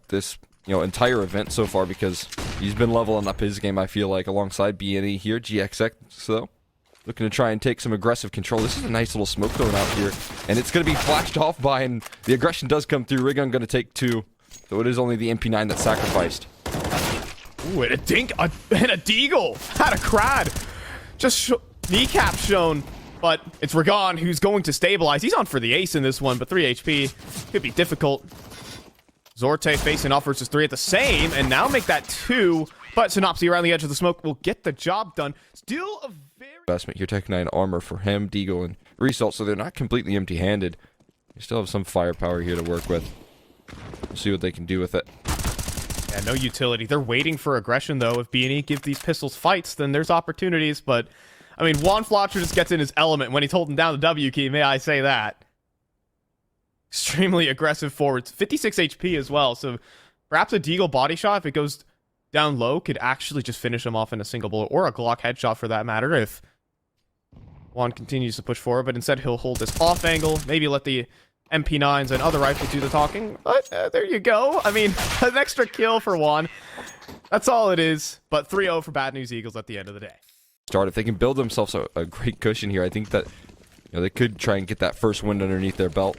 this entire event so far, because he's been leveling up his game, I feel like, alongside BNE here. GXX, so looking to try and take some aggressive control. This is a nice little smoke going out here, and it's going to be flashed off by, and the aggression does come through. Rigon going to take 2, though it is only the MP9 that's sacrificed. Ooh, and a dink, and a deagle, had a crad. Just kneecap shown, but it's Rigon who's going to stabilize. He's on for the ace in this one, but 3 HP could be difficult. Zorte facing off versus 3 at the same, and now make that 2. But Synopsy around the edge of the smoke will get the job done. Still a very... investment here, Tech 9 armor for him, Deagle, and Result, so they're not completely empty-handed. They still have some firepower here to work with. We'll see what they can do with it. Yeah, no utility. They're waiting for aggression, though. If BNE give these pistols fights, then there's opportunities, but... I mean, Juan Flotcher just gets in his element when he's holding down the W key, may I say that. Extremely aggressive forwards. 56 HP as well, so perhaps a Deagle body shot, if it goes down low, could actually just finish him off in a single bullet, or a Glock headshot for that matter, if Juan continues to push forward, but instead he'll hold this off angle, maybe let the MP9s and other rifles do the talking, but there you go. I mean, an extra kill for Juan. That's all it is, but 3-0 for Bad News Eagles at the end of the day. If they can build themselves a great cushion here, I think that they could try and get that first win underneath their belt.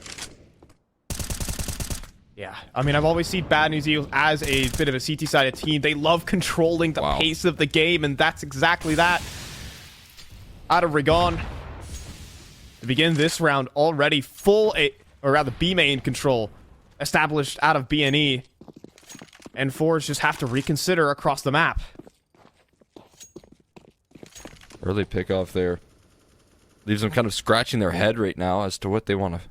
Yeah, I mean, I've always seen Bad News Eagles as a bit of a CT-sided team. They love controlling the pace of the game, and that's exactly that. Out of Rigon. To begin this round, already full, or rather B-main control established out of BNE. And fours just have to reconsider across the map. Early pickoff there. Leaves them kind of scratching their head right now as to what they want to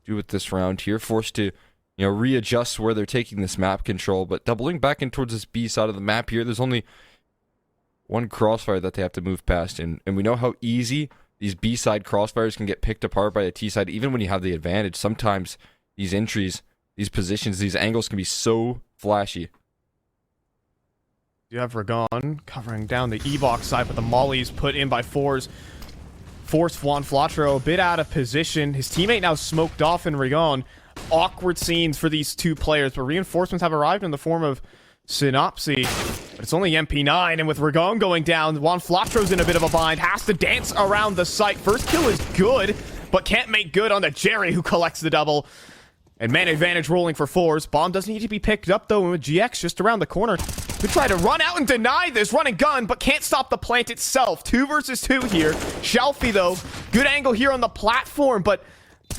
do with this round here. Forced to, readjust where they're taking this map control, but doubling back in towards this B side of the map here. There's only one crossfire that they have to move past, and we know how easy these B side crossfires can get picked apart by the T side, even when you have the advantage. Sometimes these entries, these positions, these angles can be so flashy. You have Rigon covering down the E-box side, but the mollies put in by fours. Forced Juan Flotro a bit out of position. His teammate now smoked off in Rigon. Awkward scenes for these two players, but reinforcements have arrived in the form of Synopsy. But it's only MP9, and with Rigon going down, Juan Flotro's in a bit of a bind. Has to dance around the site. First kill is good, but can't make good on the Jerry, who collects the double. And man advantage rolling for fours. Bomb does need to be picked up, though, and with GX just around the corner. Could try to run out and deny this run and gun, but can't stop the plant itself. 2 versus 2 here. Shelfie, though, good angle here on the platform, but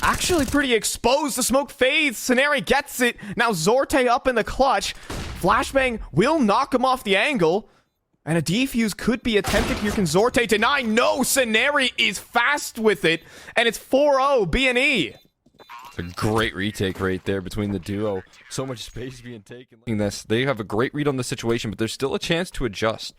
actually pretty exposed. The smoke fades. Scenari gets it. Now Zorte up in the clutch. Flashbang will knock him off the angle. And a defuse could be attempted here. Can Zorte deny? No, Scenari is fast with it. And it's 4-0 BNE. A great retake right there between the duo. So much space being taken. They have a great read on the situation, but there's still a chance to adjust.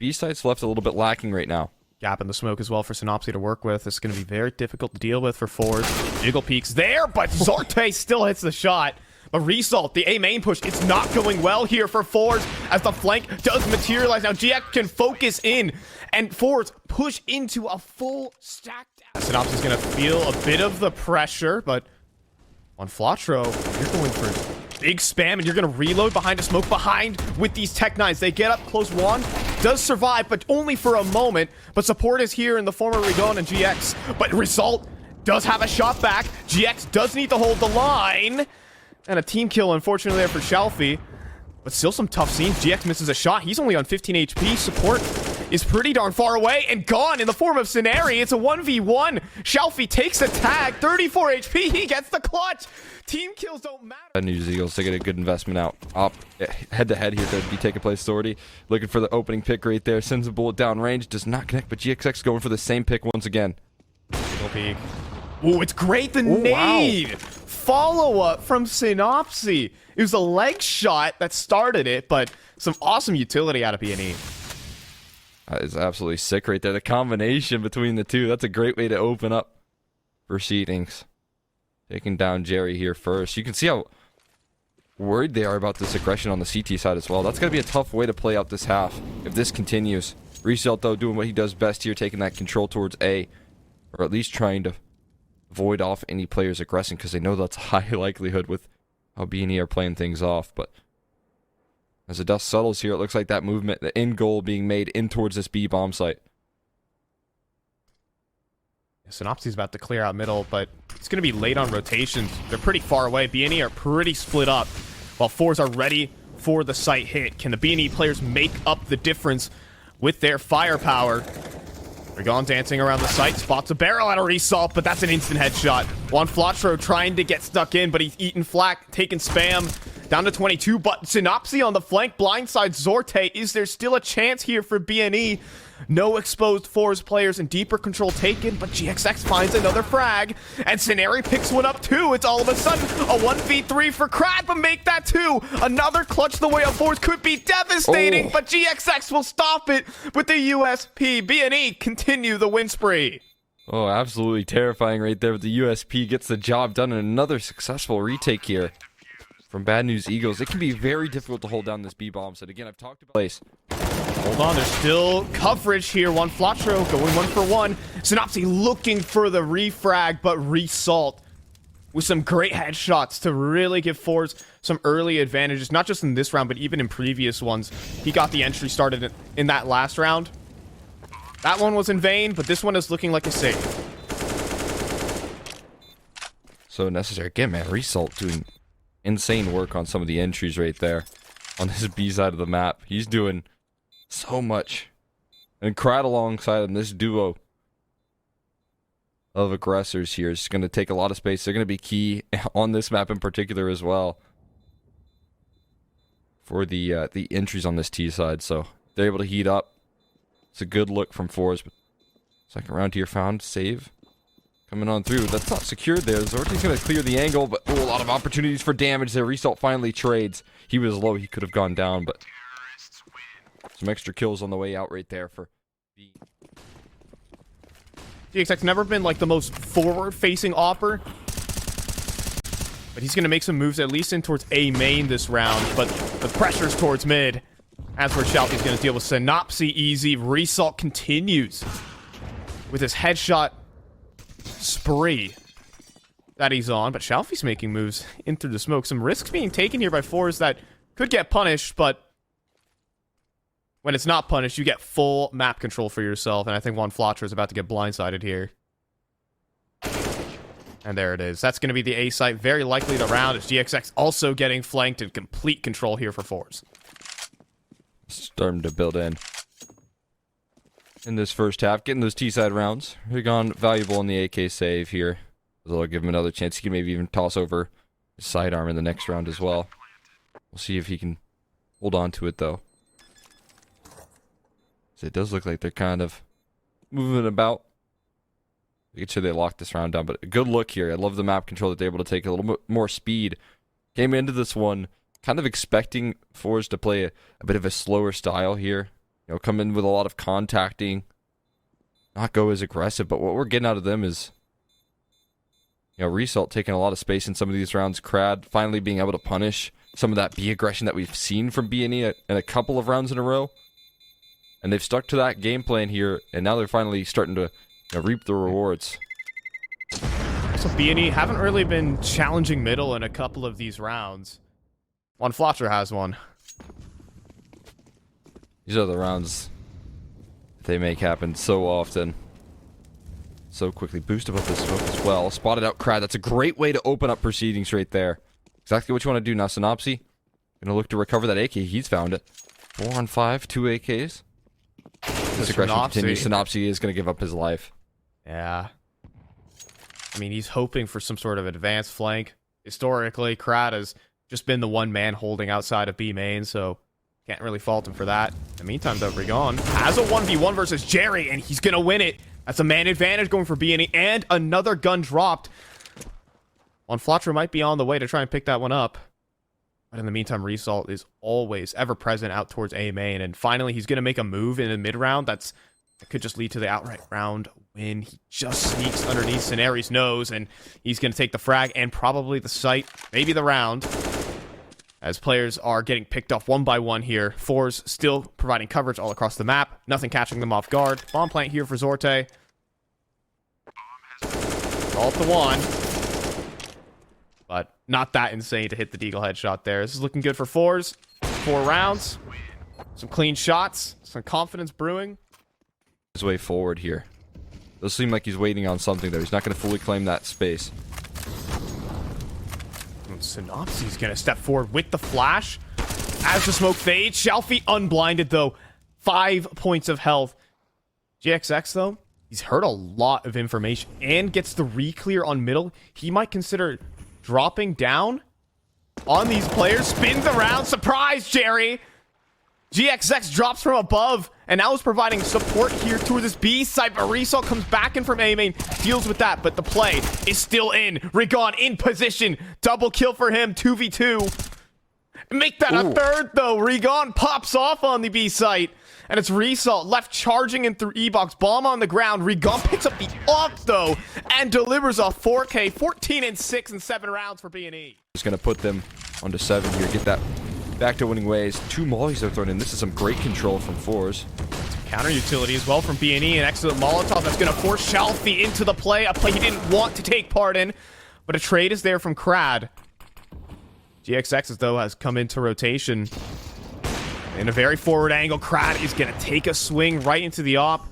B-side's left a little bit lacking right now. Gap in the smoke as well for Synopsy to work with. It's going to be very difficult to deal with for fours. Jiggle peeks there, but Zorte still hits the shot. But Result, the A main push, it's not going well here for fours as the flank does materialize. Now GX can focus in, and fours push into a full stack. Synopsy's going to feel a bit of the pressure, but on Flotro, you're going for big spam, and you're going to reload behind a smoke behind with these Tech 9s. They get up close. Juan does survive, but only for a moment. But support is here in the form of Rigon and GX. But Result does have a shot back. GX does need to hold the line. And a team kill, unfortunately, there for Shelfie. But still some tough scenes. GX misses a shot. He's only on 15 HP. Support is pretty darn far away and gone in the form of Scenari. It's a 1v1. Shelfie takes a tag. 34 HP. He gets the clutch. Team kills don't matter. New Eagles to get a good investment out. Up head-to-head here to be taking place. Sortie looking for the opening pick right there. Sends a bullet down range. Does not connect, but GXX going for the same pick once again. Single peek. Ooh, it's great. The nade. Wow. Follow-up from Synopsy. It was a leg shot that started it, but some awesome utility out of BNE. That is absolutely sick right there. The combination between the two. That's a great way to open up proceedings. Taking down Jerry here first. You can see how worried they are about this aggression on the CT side as well. That's going to be a tough way to play out this half if this continues. Result, though, doing what he does best here, taking that control towards A. Or at least trying to void off any players aggressing, because they know that's a high likelihood with how BNE are playing things off, but as the dust settles here, it looks like that movement, the end goal being made in towards this B bomb site. Synopsy's about to clear out middle, but it's going to be late on rotations. They're pretty far away. BNE are pretty split up, while fours are ready for the site hit. Can the BNE players make up the difference with their firepower? Rigon dancing around the site, spots a barrel at a result, but that's an instant headshot. YewonFlatro trying to get stuck in, but he's eaten flak, taking spam. Down to 22, but Synopsy on the flank, blindside Zorte. Is there still a chance here for BNE? No exposed fours players and deeper control taken, but GXX finds another frag, and Scenarii picks one up too. It's all of a sudden a 1v3 for Crad, but make that two. Another clutch the way up fours could be devastating, but GXX will stop it with the USP. BNE continue the win spree. Oh, absolutely terrifying right there. But the USP gets the job done in another successful retake here. From Bad News Eagles, it can be very difficult to hold down this B bomb. So again, I've talked about place. Hold on, there's still coverage here. YewonFlatro going 1-for-1. Synopsy looking for the refrag, but result with some great headshots to really give fours some early advantages, not just in this round, but even in previous ones. He got the entry started in that last round. That one was in vain, but this one is looking like a save. So necessary. Again, man, Result doing insane work on some of the entries right there on this B side of the map. He's doing so much. And Crad alongside him, this duo of aggressors here is going to take a lot of space. They're going to be key on this map in particular as well for the entries on this T side. So they're able to heat up. It's a good look from fours. But second round here found. Save. Coming on through. That's not secured there. Zorte's going to clear the angle, but a lot of opportunities for damage there. Result finally trades. He was low. He could have gone down, but some extra kills on the way out right there for B. GXX never been like the most forward-facing opper, but he's going to make some moves at least in towards A main this round, but the pressure's towards mid. As for Shalfie's going to deal with Synopsy easy. Result continues with his headshot spree that he's on, but Shalfie's making moves in through the smoke. Some risks being taken here by fours that could get punished, but when it's not punished, you get full map control for yourself, and I think YewonFlatro is about to get blindsided here. And there it is. That's going to be the A site. Very likely the round. It's GXX also getting flanked and complete control here for fours. Starting to build in this first half. Getting those T-side rounds. Rigon valuable in the AK save here. They'll give him another chance. He can maybe even toss over his sidearm in the next round as well. We'll see if he can hold on to it, though. So it does look like they're kind of moving about. Making sure they lock this round down, but a good look here. I love the map control that they're able to take a little bit more speed. Came into this one kind of expecting fours to play a bit of a slower style here. You know, come in with a lot of contacting, not go as aggressive, but what we're getting out of them is, you know, Result taking a lot of space in some of these rounds. Crad finally being able to punish some of that B aggression that we've seen from BNE in a couple of rounds in a row. And they've stuck to that game plan here, and now they're finally starting to reap the rewards. So BNE haven't really been challenging middle in a couple of these rounds. YewonFlatro has one. These are the rounds they make happen so often. So quickly. Boost above the smoke as well. Spotted out Crad. That's a great way to open up proceedings right there. Exactly what you want to do now. Synopsy gonna look to recover that AK. He's found it. 4 on 5, 2 AKs. This aggression continues. Synopsy is going to give up his life. Yeah. I mean, he's hoping for some sort of advanced flank. Historically, Crad has just been the one man holding outside of B main, so can't really fault him for that. In the meantime, though, Rigon has a 1v1 versus Jerry, and he's going to win it. That's a man advantage going for BNE, and another gun dropped. YewonFlatro might be on the way to try and pick that one up. But in the meantime, Result is always ever present out towards A main. And finally, he's going to make a move in the mid round that could just lead to the outright round win. He just sneaks underneath Scenarii's nose, and he's going to take the frag and probably the site, maybe the round. As players are getting picked off one by one here. Fours still providing coverage all across the map. Nothing catching them off guard. Bomb plant here for Zorte. All to one. But not that insane to hit the deagle headshot there. This is looking good for fours. 4 rounds. Some clean shots. Some confidence brewing. His way forward here. Does seem like he's waiting on something, though. He's not going to fully claim that space. Synopsy's going to step forward with the flash. As the smoke fades, Shelfie unblinded, though. 5 points of health. GXX, though, he's heard a lot of information and gets the re-clear on middle. He might consider dropping down on these players. Spins around. Surprise, Jerry! GXX drops from above and now is providing support here to this B side, but Result comes back in from A main, deals with that, but the play is still in. Rigon in position. Double kill for him. 2v2. Make that a third, though. Rigon pops off on the B site. And it's Result left charging in through E-box. Bomb on the ground. Rigon picks up the op, though, and delivers a 4K. 14 and 6 and 7 rounds for BNE. Just going to put them onto 7 here. Get that back to winning ways. 2 mollies are thrown in. This is some great control from fours. Counter utility as well from BNE. An excellent Molotov that's going to force Shelfie into the play. A play he didn't want to take part in. But a trade is there from Krad. GXX, though, has come into rotation. In a very forward angle, Krad is going to take a swing right into the op.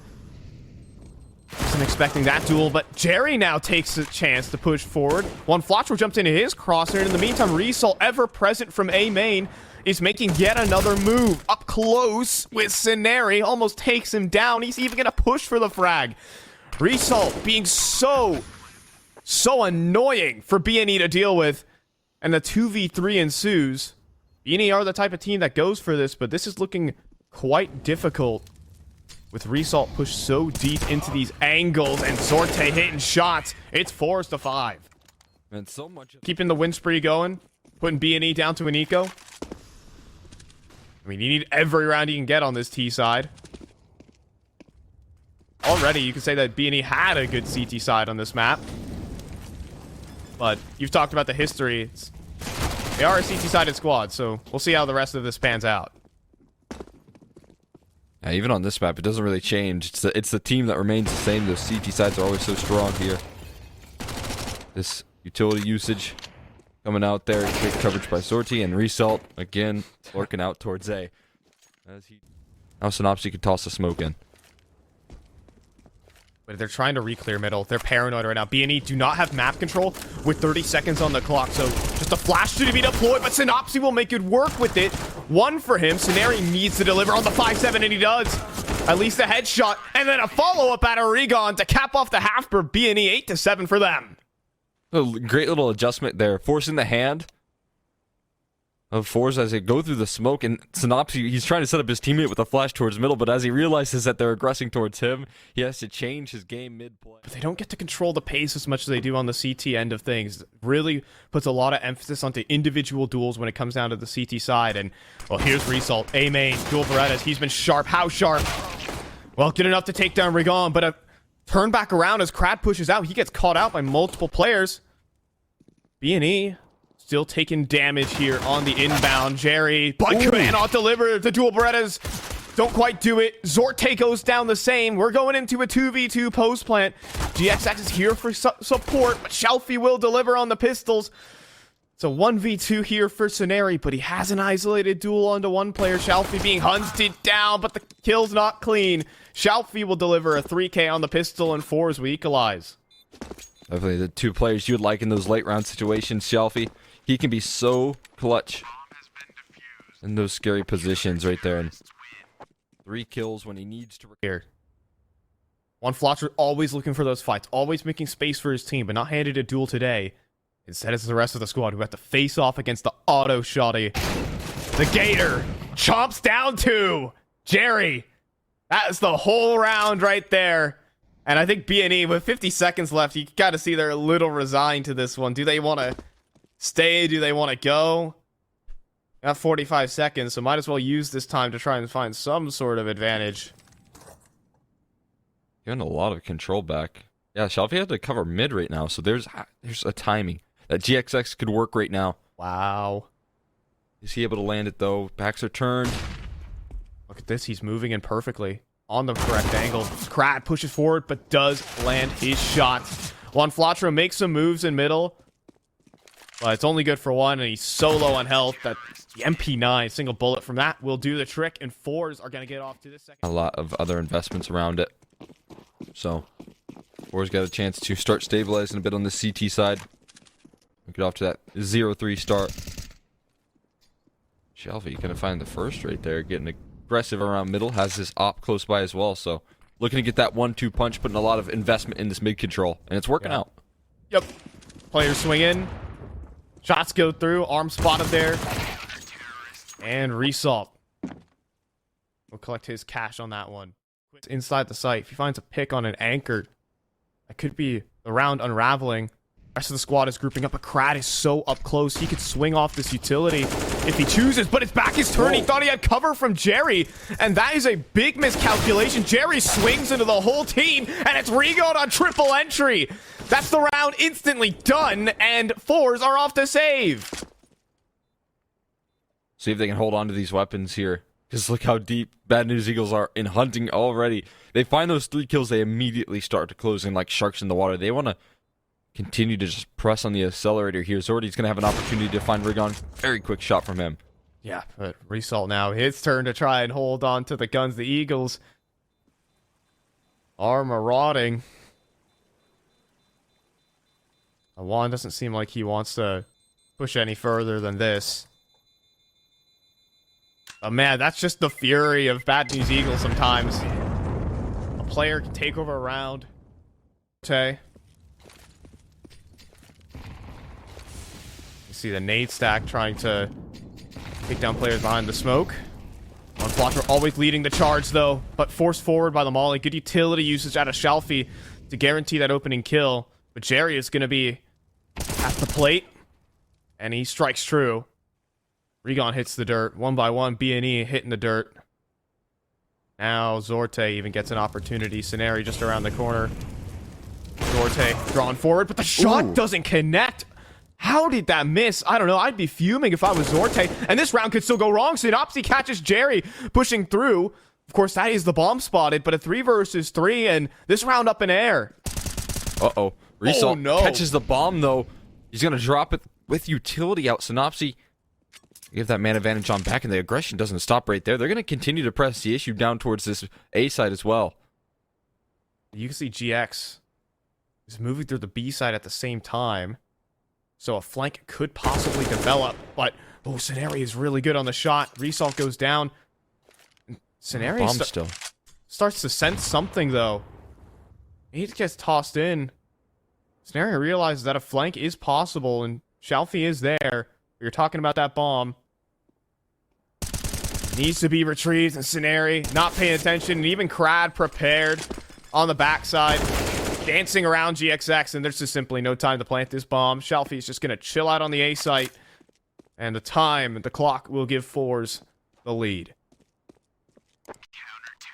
Wasn't expecting that duel, but Jerry now takes a chance to push forward. OneFlotro jumped into his crosshair. In the meantime, Result, ever present from A main, is making yet another move. Up close with Scenari, almost takes him down. He's even going to push for the frag. Result being so annoying for BNE to deal with. And the 2v3 ensues. BNE are the type of team that goes for this, but this is looking quite difficult. With Result pushed so deep into these angles and Zorte hitting shots, it's 4-5. And so much Keeping the win spree going, putting BNE down to a niko. I mean, you need every round you can get on this T side. Already, you can say that BNE had a good CT side on this map. But you've talked about the history. They are a CT-sided squad, so we'll see how the rest of this pans out. Yeah, even on this map, it doesn't really change. It's the team that remains the same. Those CT sides are always so strong here. This utility usage coming out there. Great coverage by Sortie, and Result, again, lurking out towards A. Now Synopsy could toss the smoke in. But they're trying to re-clear middle. They're paranoid right now. BNE do not have map control with 30 seconds on the clock. So just a flash to be deployed, but Synopsy will make it work with it. 1 for him. Scenari needs to deliver on the 5-7, and he does. At least a headshot, and then a follow-up out of Rigon to cap off the half for BNE. 8-7 for them. A great little adjustment there. Forcing the hand of fours as they go through the smoke, and Synopsy, he's trying to set up his teammate with a flash towards middle, but as he realizes that they're aggressing towards him, he has to change his game mid-play. But they don't get to control the pace as much as they do on the CT end of things. It really puts a lot of emphasis onto individual duels when it comes down to the CT side, and, well, here's Result. A main, dual Berettas, he's been sharp. How sharp? Well, good enough to take down Rigon, but a turn back around as Krad pushes out. He gets caught out by multiple players. BNE still taking damage here on the inbound. Jerry, but cannot deliver. The dual Berettas don't quite do it. Zorte goes down the same. We're going into a 2v2 post plant. GXX is here for support, but Shelfie will deliver on the pistols. It's a 1v2 here for Scenari, but he has an isolated duel onto one player. Shelfie being hunted down, but the kill's not clean. Shelfie will deliver a 3K on the pistol, and fours will equalize. Definitely the 2 players you would like in those late round situations. Shelfie, he can be so clutch in those scary positions right there. And 3 kills when he needs to. Here. OneFlotro always looking for those fights, always making space for his team, but not handed a duel today. Instead, it's the rest of the squad who have to face off against the auto shotty. The Gator chomps down to Jerry. That's the whole round right there. And I think BNE, with 50 seconds left, you got to see they're a little resigned to this one. Do they want to stay? Do they want to go? Got 45 seconds, so might as well use this time to try and find some sort of advantage. Getting a lot of control back. Yeah, Shelfie had to cover mid right now, so there's a timing that GXX could work right now. Wow. Is he able to land it, though? Backs are turned. Look at this. He's moving in perfectly on the correct angle. Krad pushes forward, but does land his shot. OneFlotro makes some moves in middle. But it's only good for one, and he's so low on health that the MP9 single bullet from that will do the trick, and fours are going to get off to the second. A lot of other investments around it. So, fours got a chance to start stabilizing a bit on the CT side. Get off to that 0-3 start. Shelby gonna find the first right there, getting aggressive around middle, has his op close by as well, so looking to get that 1-2 punch, putting a lot of investment in this mid control, and it's working out. Yep. Players swing in, shots go through, arm spotted there, and Resalt will collect his cash on that one. Inside the site, if he finds a pick on an anchor, that could be the round unraveling. Rest of the squad is grouping up, but Krad is so up close. He could swing off this utility if he chooses, but it's back his turn. Whoa. He thought he had cover from Jerry, and that is a big miscalculation. Jerry swings into the whole team, and it's Regon on triple entry. That's the round instantly done, and fours are off to save. See if they can hold on to these weapons here, because look how deep Bad News Eagles are in hunting already. They find those 3 kills, they immediately start to close in like sharks in the water. They want to continue to just press on the accelerator here. Zordy's going to have an opportunity to find Regon. Very quick shot from him. Yeah, but Resalt now, his turn to try and hold on to the guns. The Eagles are marauding. Juan doesn't seem like he wants to push any further than this. But man, that's just the fury of Bad News Eagles sometimes. A player can take over a round. Okay. See the nade stack trying to take down players behind the smoke. Blocker always leading the charge though, but forced forward by the molly. Good utility usage out of Shalfie to guarantee that opening kill. But Jerry is going to be at the plate, and he strikes true. Regon hits the dirt. 1 by 1, BNE hitting the dirt. Now Zorte even gets an opportunity. Scenario just around the corner. Zorte drawn forward, but the shot doesn't connect. How did that miss? I don't know. I'd be fuming if I was Zorte. And this round could still go wrong. Synopsy catches Jerry pushing through. Of course, that is the bomb spotted, but a 3 versus 3, and this round up in air. Uh-oh. Resalt catches the bomb, though. He's going to drop it with utility out. Synopsy give that man advantage on back, and the aggression doesn't stop right there. They're going to continue to press the issue down towards this A side as well. You can see GX is moving through the B side at the same time. So a flank could possibly develop, but Scenario is really good on the shot. Resalt goes down. Scenario starts to sense something, though. He gets tossed in. Scenario realizes that a flank is possible, and Shalfie is there. You're talking about that bomb. Needs to be retrieved, and Scenario not paying attention, and even Krad prepared on the backside. Dancing around GXX, and there's just simply no time to plant this bomb. Shalfie is just going to chill out on the A site, and the clock will give fours the lead.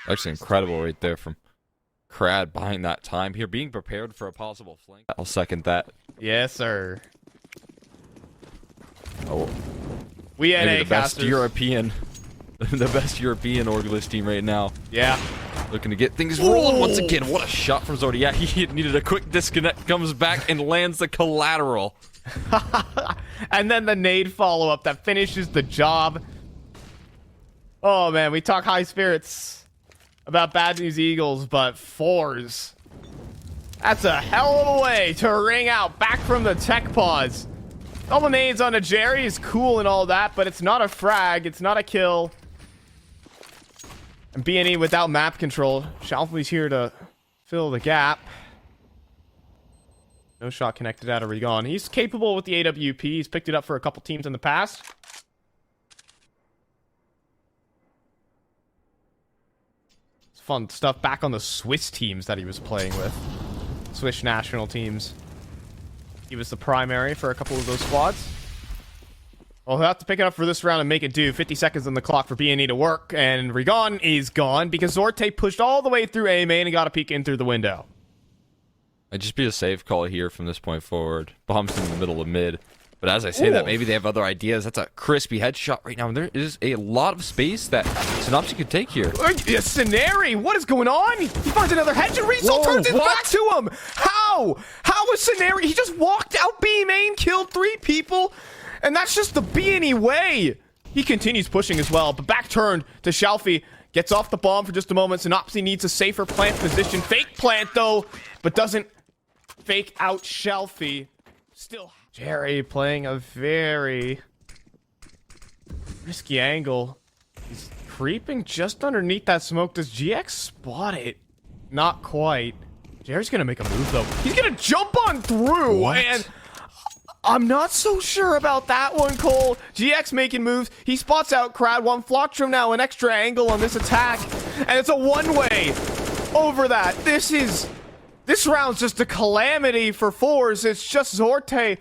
Actually incredible right there from Krad buying that time here, being prepared for a possible flank. I'll second that. Yes, sir. Oh, we had the best European, the best European Orgless team right now. Yeah. Looking to get things rolling once again. What a shot from Zordy. Yeah, he needed a quick disconnect, comes back and lands the collateral. And then the nade follow-up that finishes the job. Oh, man, we talk high spirits about Bad News Eagles, but fours. That's a hell of a way to ring out back from the tech pause. Double nades on a Jerry is cool and all that, but it's not a frag. It's not a kill. And BNE without map control. Shalfie's here to fill the gap. No shot connected out of Regon. He's capable with the AWP. He's picked it up for a couple teams in the past. It's fun stuff back on the Swiss teams that he was playing with. Swiss national teams. He was the primary for a couple of those squads. Well, he'll have to pick it up for this round and make it do. 50 seconds on the clock for BNE to work, and Regon is gone because Zorte pushed all the way through A main and got a peek in through the window. It'd just be a safe call here from this point forward. Bombs in the middle of mid. But as I say that, maybe they have other ideas. That's a crispy headshot right now. And there is a lot of space that Synopsy could take here. Scenario, what is going on? He finds another headshot. Result turns it back to him. How? How a scenario. He just walked out B main, killed 3 people, and that's just the BNE way. He continues pushing as well, but back turned to Shelfie. Gets off the bomb for just a moment. Synopsy needs a safer plant position. Fake plant, though, but doesn't fake out Shelfie. Still, Jerry playing a very risky angle. He's creeping just underneath that smoke. Does GX spot it? Not quite. Jerry's gonna make a move, though. He's gonna jump on through, and I'm not so sure about that one, Cole. GX making moves. He spots out Crad. OneFlotrum now, an extra angle on this attack. And it's a one-way over that. This round's just a calamity for Fours. It's just Zorte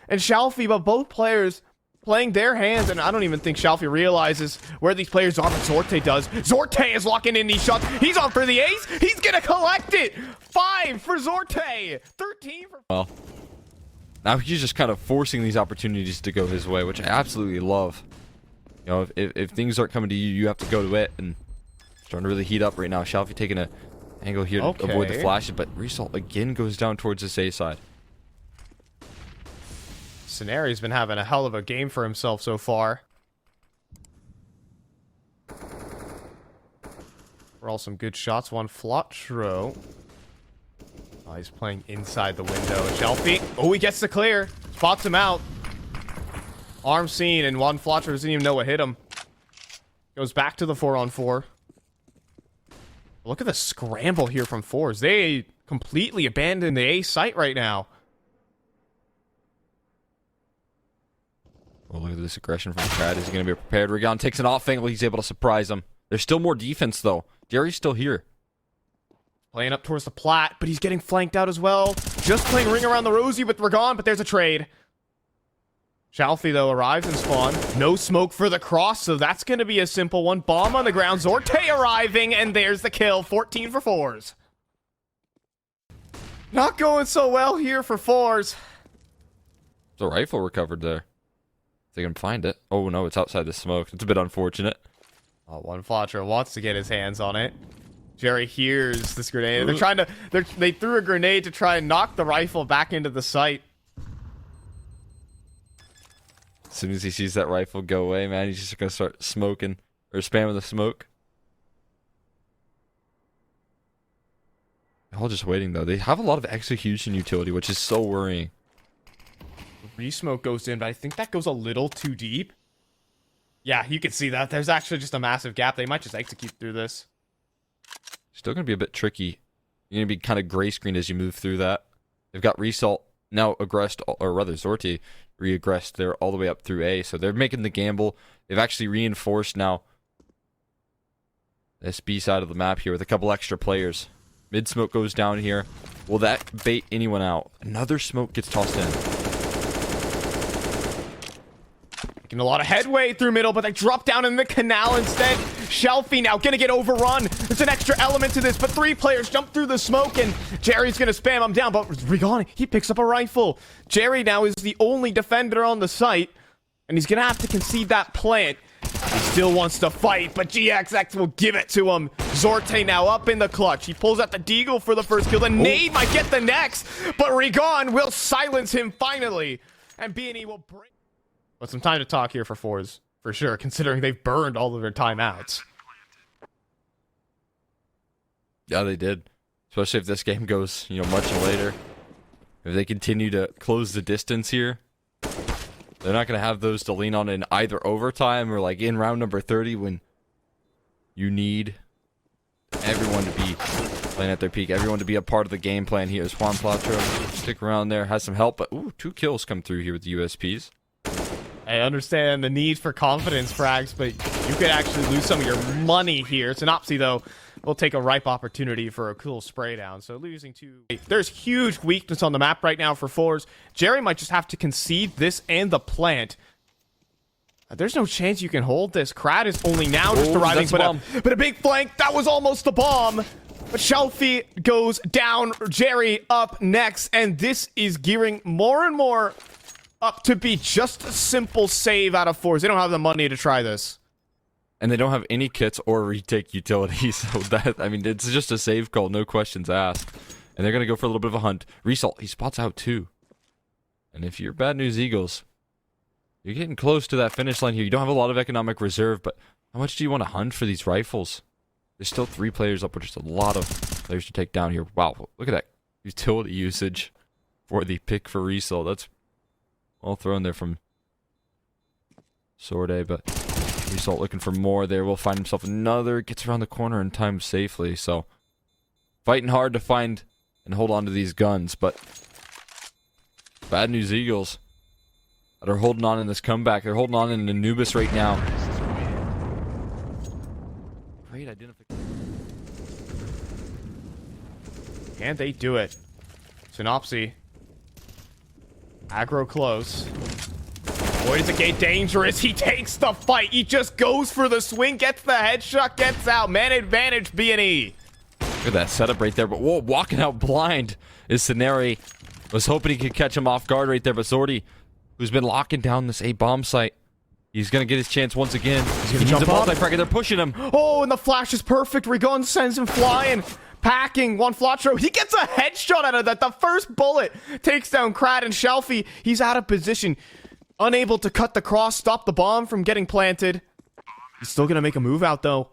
and Shelfie, but both players playing their hands. And I don't even think Shelfie realizes where these players are, but Zorte does. Zorte is locking in these shots. He's on for the ace. He's gonna collect it. 5 for Zorte. 13 for... Well, now he's just kind of forcing these opportunities to go his way, which I absolutely love. You know, if things aren't coming to you, you have to go to it, and it's starting to really heat up right now. Shelfie taking an angle here to avoid the flashes, but Result again goes down towards this A side. Scenario's been having a hell of a game for himself so far. We're all some good shots. OneFlotro. Oh, he's playing inside the window. Shelfie. Oh, he gets the clear. Spots him out. Arm seen, and OneFlotro doesn't even know what hit him. Goes back to the 4-on-4. Look at the scramble here from Fours. They completely abandoned the A site right now. Oh, look at this aggression from Crad. Is he going to be prepared? Rigon takes an off angle. He's able to surprise him. There's still more defense, though. Jerry's still here. Playing up towards the plat, but he's getting flanked out as well. Just playing ring around the rosy with Rigon, but there's a trade. Shelfie, though, arrives in spawn. No smoke for the cross, so that's going to be a simple one. Bomb on the ground. Zorte arriving, and there's the kill. 14 for Fours. Not going so well here for Fours. There's a rifle recovered there. If they can find it. Oh, no, it's outside the smoke. It's a bit unfortunate. Oh, OneFlotro wants to get his hands on it. Jerry hears this grenade. They're trying to... They threw a grenade to try and knock the rifle back into the site. As soon as he sees that rifle go away, man, he's just going to start smoking. Or spamming the smoke. They're all just waiting, though. They have a lot of execution utility, which is so worrying. Resmoke goes in, but I think that goes a little too deep. Yeah, you can see that. There's actually just a massive gap. They might just execute through this. Still going to be a bit tricky. You're going to be kind of gray screened as you move through that. They've got Result now aggressed, or rather Zorte re-aggressed there all the way up through A. So they're making the gamble. They've actually reinforced now this B side of the map here with a couple extra players. Mid smoke goes down here. Will that bait anyone out? Another smoke gets tossed in. Making a lot of headway through middle, but they drop down in the canal instead. Shelfie now gonna get overrun. There's an extra element to this, but 3 players jump through the smoke, and Jerry's gonna spam him down, but Rigon, he picks up a rifle. Jerry now is the only defender on the site, and he's gonna have to concede that plant. He still wants to fight, but GXX will give it to him. Zorte now up in the clutch. He pulls out the deagle for the first kill. The nade might get the next, but Rigon will silence him finally, and BNE will break. But some time to talk here for Fours, for sure, considering they've burned all of their timeouts. Yeah, they did. Especially if this game goes, much later. If they continue to close the distance here, they're not going to have those to lean on in either overtime or like in round number 30 when you need everyone to be playing at their peak. Everyone to be a part of the game plan here. As OneFlotro stick around there, has some help, but ooh, 2 kills come through here with the USPs. I understand the need for confidence, frags, but you could actually lose some of your money here. Synopsy, though, will take a ripe opportunity for a cool spray down. So losing 2... There's huge weakness on the map right now for Fours. Jerry might just have to concede this and the plant. There's no chance you can hold this. Crad is only now just arriving, but a big flank. That was almost the bomb. But Shelfie goes down. Jerry up next, and this is gearing more and more up to be just a simple save out of Fours. They don't have the money to try this. And they don't have any kits or retake utilities. So that, I mean, it's just a save call, no questions asked. And they're going to go for a little bit of a hunt. Result, he spots out too. And if you're Bad News Eagles, you're getting close to that finish line here. You don't have a lot of economic reserve, but how much do you want to hunt for these rifles? There's still 3 players up, which is a lot of players to take down here. Wow, look at that utility usage for the pick for Result. That's all thrown there from Sorde, but Result looking for more there. Will find himself another. Gets around the corner in time safely, so fighting hard to find and hold on to these guns, but Bad News Eagles that are holding on in this comeback. They're holding on in Anubis right now. Great identification. Can they do it? Synopsy. Aggro close. Boy, does it get dangerous. He takes the fight. He just goes for the swing, gets the headshot, gets out. Man advantage, BNE. Look at that setup right there. But whoa, walking out blind is Sceneri. Was hoping he could catch him off guard right there. But Zordy, who's been locking down this A bomb site, he's going to get his chance once again. He's going to jump up. They're pushing him. Oh, and the flash is perfect. Rigon sends him flying. Packing. OneFlotro. He gets a headshot out of that. The first bullet takes down Krad and Shelfie. He's out of position. Unable to cut the cross, stop the bomb from getting planted. He's still going to make a move out, though.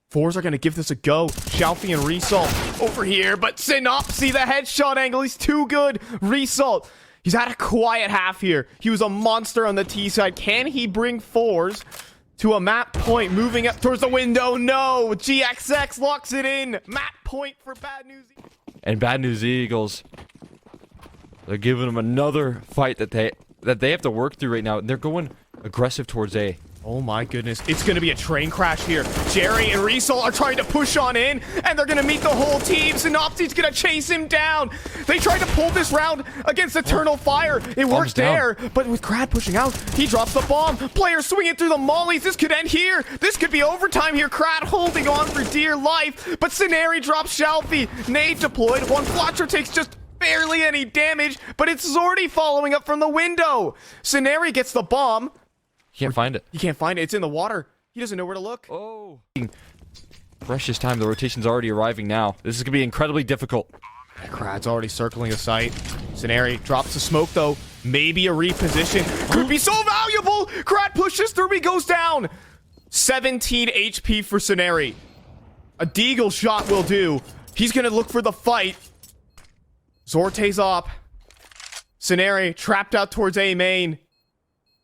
Fours are going to give this a go. Shelfie and Result over here, but Synopsy, the headshot angle, he's too good. Result, he's had a quiet half here. He was a monster on the T side. Can he bring Fours to a map point, moving up towards the window? No, GXX locks it in. Map point for Bad News Eagles. And Bad News Eagles, they're giving him another fight that they have to work through right now. They're going aggressive towards A. Oh my goodness, it's going to be a train crash here. Jerry and Resol are trying to push on in, and they're going to meet the whole team. Synopsy's going to chase him down. They tried to pull this round against Eternal Fire. It worked there, but with Krad pushing out, he drops the bomb. Players swinging through the mollies. This could end here. This could be overtime here. Krad holding on for dear life, but Sceneri drops Shelfie. Nade deployed. OneFlotro takes just barely any damage, but it's Zordy following up from the window. Sceneri gets the bomb. He can't find it. He can't find it. It's in the water. He doesn't know where to look. Oh. Precious time. The rotation's already arriving now. This is going to be incredibly difficult. Krad's already circling the site. Sceneri drops the smoke, though. Maybe a reposition. Could be so valuable. Krad pushes through. He goes down. 17 HP for Sceneri. A deagle shot will do. He's going to look for the fight. Zorte's up. Sceneri trapped out towards A main.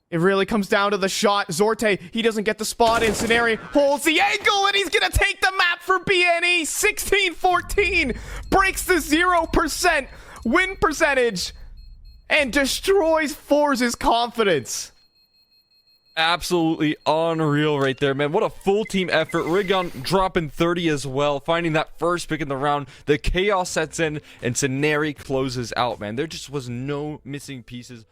It really comes down to the shot. Zorte, he doesn't get the spot in. Sceneri holds the angle, and he's going to take the map for BNE. 16-14. Breaks the 0% win percentage and destroys Forze's confidence. Absolutely unreal right there, man. What a full team effort. Rigon dropping 30 as well, finding that first pick in the round. The chaos sets in, and Sceneri closes out, man. There just was no missing pieces